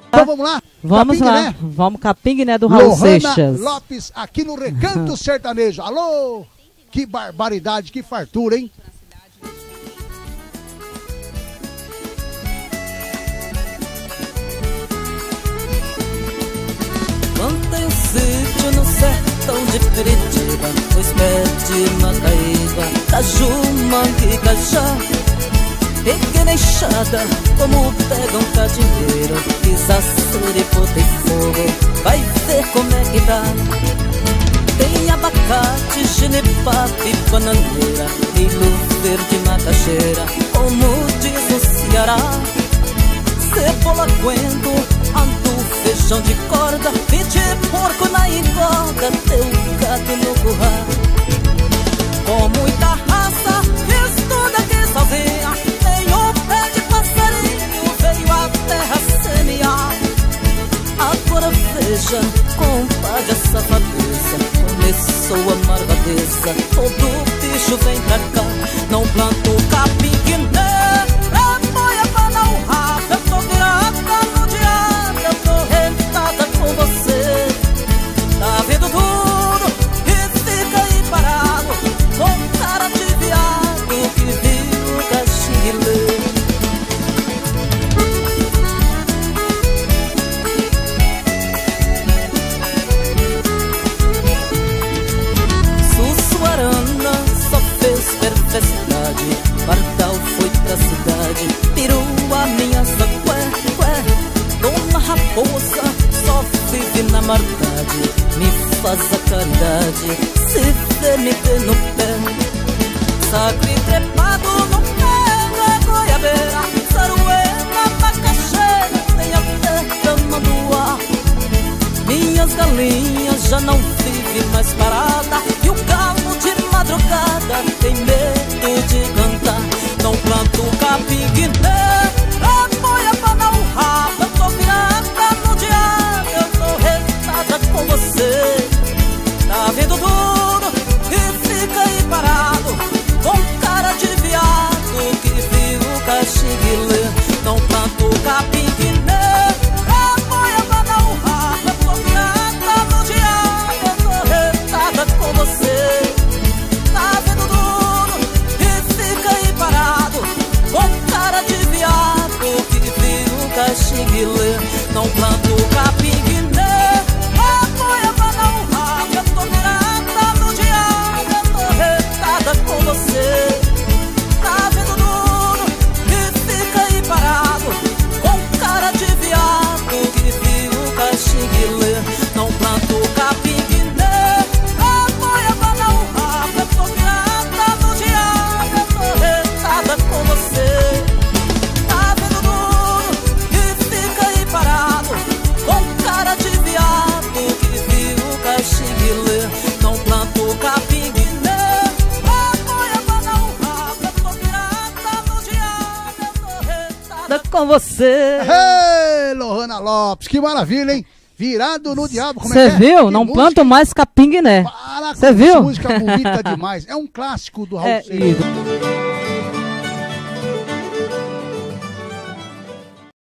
Então vamos lá? Vamos lá. Né? Vamos Capingue, né, do Raul Seixas. Lopes aqui no Recanto Sertanejo. Alô? Que barbaridade, que fartura, hein? Plantei um sítio no sertão de Peritiba, pois pede Macaíba, caju, manga e cajá. Peguei na enxada como pega um cadinheiro, fiz açúcar e botei fogo, vai ver como é que dá. Tem abacate, genipapo e bananeira, milho verde, macaxeira, como diz o Ceará. Cebola, coentro, andu, feijão de corda, piti, porco na engorda, teu gato no curral. Com muita raça, fiz tudo aqui sozinha, nem um pé de passarinho veio a terra semear. Agora veja, compadre, a safadeza começou a marvadeza, todo bicho vem pra cá, não planto capim que Bardal foi pra cidade, perua minha sacué, Dona Raposa só vive na maldade, me faz a caridade, se vê me dê no pé. Sacre trepado no pé da goiabeira, saruena, macaxeira, tem até tamanduá. Minhas galinhas já não vivem mais parada, e o galo de madrugada tem medo de cantar. Não planto capim guiné, apoia pra dar um rabo. Eu tô virada no diabo, eu tô retada com você. Tá vendo tudo e fica aí parado, com cara de viado que viu o caxinguilê. Não planto capim guiné, apoia pra dar um rabo. Eu tô virada no diabo, eu tô retada com você. Tá vendo tudo e fica aí parado, com cara de viado que viu o caxinguilê. Não planto capim guiné, apoia pra dar um rabo. Eu tô virada no diabo, eu tô retada com você. Tá vendo tudo e fica aí parado, com cara de viado que viu o caxinguilê. Não planto capim guiné, apoia pra dar um rabo. Eu tô virada no diabo, eu tô retada com você. Tá vendo tudo e fica aí parado, com cara de viado que viu o caxinguilê. Não planto capim guiné, apoia pra dar um rabo. Eu tô virada no diabo, eu tô retada com você. Hey, Lohana Lopes, que maravilha, hein? Virado no diabo, como Cê é que é? viu? Que Não música, planto mais capim guiné. Para com Cê essa viu? música bonita demais. É um clássico do Raul Seixas. Isso.